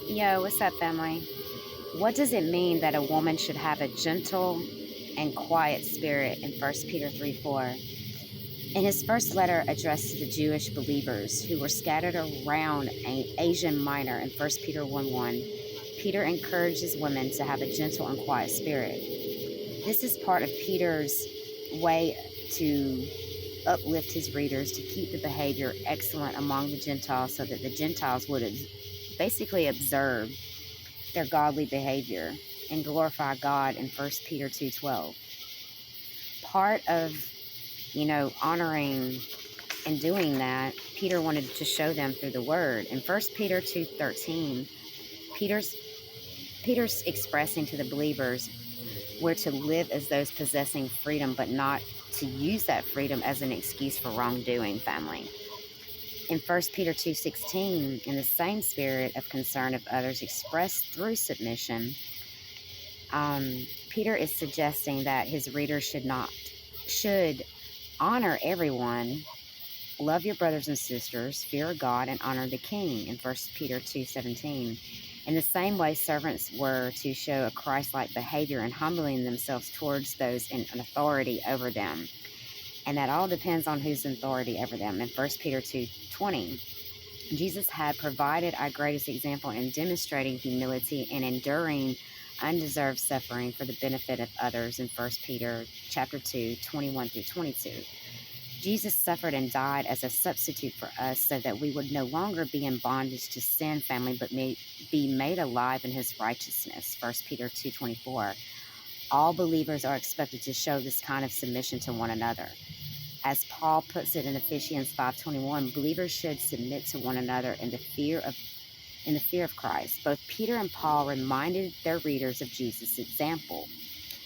Yo, what's up, family? What does it mean that a woman should have a gentle and quiet spirit in 1 Peter 3:4? In his first letter addressed to the Jewish believers who were scattered around Asia Minor in 1 Peter 1:1, Peter encourages women to have a gentle and quiet spirit. This is part of Peter's way to uplift his readers to keep the behavior excellent among the Gentiles so that the Gentiles would basically observe their godly behavior and glorify God in 1 Peter 2:12. Part of, honoring and doing that, Peter wanted to show them through the word. In 1 Peter 2:13, Peter's Peter's expressing to the believers where to live as those possessing freedom, but not to use that freedom as an excuse for wrongdoing, family. In 1 Peter 2:16, in the same spirit of concern of others expressed through submission, Peter is suggesting that his readers should honor everyone, love your brothers and sisters, fear God, and honor the king in 1 Peter 2:17. In the same way, servants were to show a Christ-like behavior in humbling themselves towards those in authority over them. And that all depends on who's in authority over them. In 1 Peter 2:20, Jesus had provided our greatest example in demonstrating humility and enduring undeserved suffering for the benefit of others in 1 Peter chapter 2:21-22. Jesus suffered and died as a substitute for us so that we would no longer be in bondage to sin, family, but may be made alive in his righteousness, 1 Peter 2:24. All believers are expected to show this kind of submission to one another. As Paul puts it in Ephesians 5:21, believers should submit to one another in the fear of Christ. Both Peter and Paul reminded their readers of Jesus' example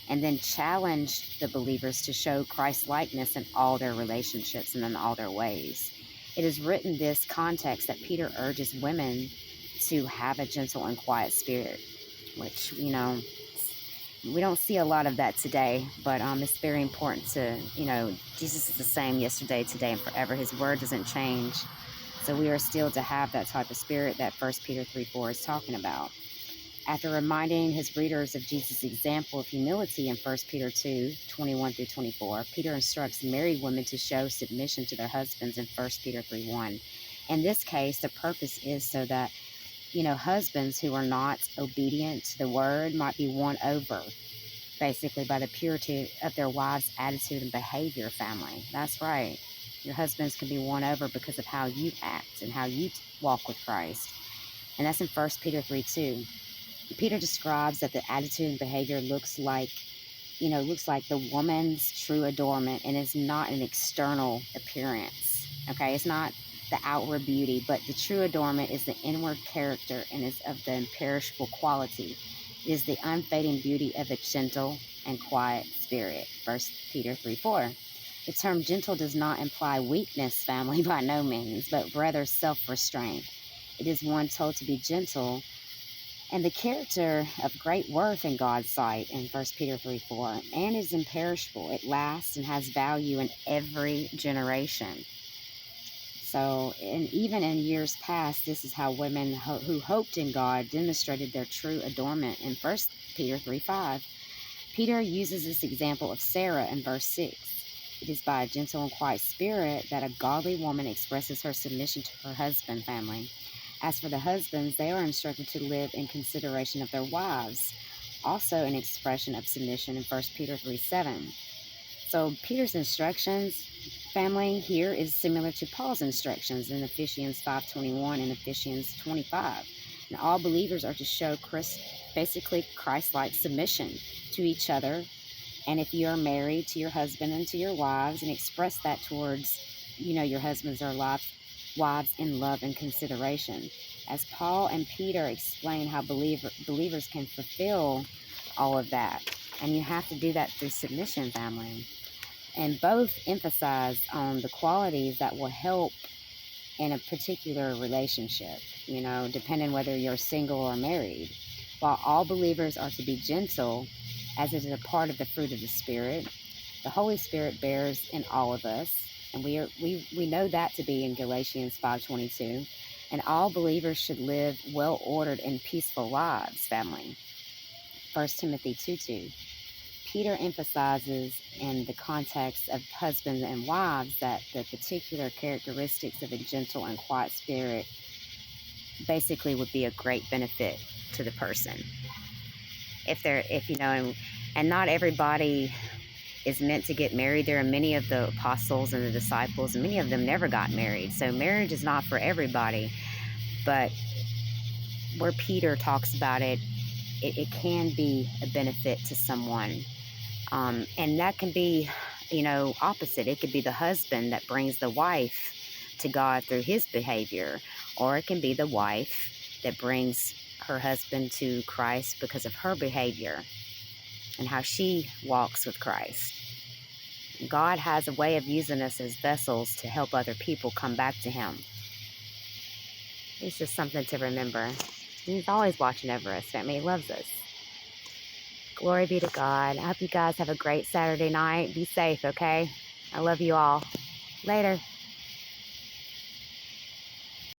and then challenged the believers to show Christ-likeness in all their relationships and in all their ways. It is written in this context that Peter urges women to have a gentle and quiet spirit, which, we don't see a lot of that today, but it's very important to, Jesus is the same yesterday, today, and forever. His word doesn't change. So we are still to have that type of spirit that 1 Peter 3:4 is talking about. After reminding his readers of Jesus' example of humility in 1 Peter 2:21-24, Peter instructs married women to show submission to their husbands in 1 Peter 3:1. In this case, the purpose is so that husbands who are not obedient to the word might be won over, basically, by the purity of their wives' attitude and behavior, family. That's right. Your husbands can be won over because of how you act and how you walk with Christ. And that's in 1 Peter 3:2. Peter describes that the attitude and behavior looks like the woman's true adornment and is not an external appearance. Okay, it's not the outward beauty, but the true adornment is the inward character and is of the imperishable quality. It is the unfading beauty of a gentle and quiet spirit. 1 Peter 3:4. The term gentle does not imply weakness, family, by no means, but rather self-restraint. It is one told to be gentle and the character of great worth in God's sight in 1 Peter 3:4, and is imperishable. It lasts and has value in every generation. So, and even in years past, this is how women who hoped in God demonstrated their true adornment in 1 Peter 3:5. Peter uses this example of Sarah in verse 6. It is by a gentle and quiet spirit that a godly woman expresses her submission to her husband, family. As for the husbands, they are instructed to live in consideration of their wives, also an expression of submission in 1 Peter 3:7. So Peter's instructions, family, here is similar to Paul's instructions in Ephesians 5:21 and Ephesians 25. And all believers are to show basically Christ-like submission to each other. And if you are married, to your husband and to your wives, and express that towards, your husbands or wives in love and consideration. As Paul and Peter explain how believers can fulfill all of that. And you have to do that through submission, family. And both emphasize on the qualities that will help in a particular relationship, depending whether you're single or married. While all believers are to be gentle, as it is a part of the fruit of the Spirit, the Holy Spirit bears in all of us. And we know that to be in Galatians 5:22. And all believers should live well-ordered and peaceful lives, family. 1 Timothy 2:2. Peter emphasizes in the context of husbands and wives that the particular characteristics of a gentle and quiet spirit basically would be a great benefit to the person. If you know, and not everybody is meant to get married. There are many of the apostles and the disciples, and many of them never got married. So marriage is not for everybody. But where Peter talks about it, it can be a benefit to someone. And that can be, opposite. It could be the husband that brings the wife to God through his behavior, or it can be the wife that brings her husband to Christ because of her behavior and how she walks with Christ. God has a way of using us as vessels to help other people come back to him. It's just something to remember. He's always watching over us, family. He loves us. Glory be to God. I hope you guys have a great Saturday night. Be safe, okay? I love you all. Later.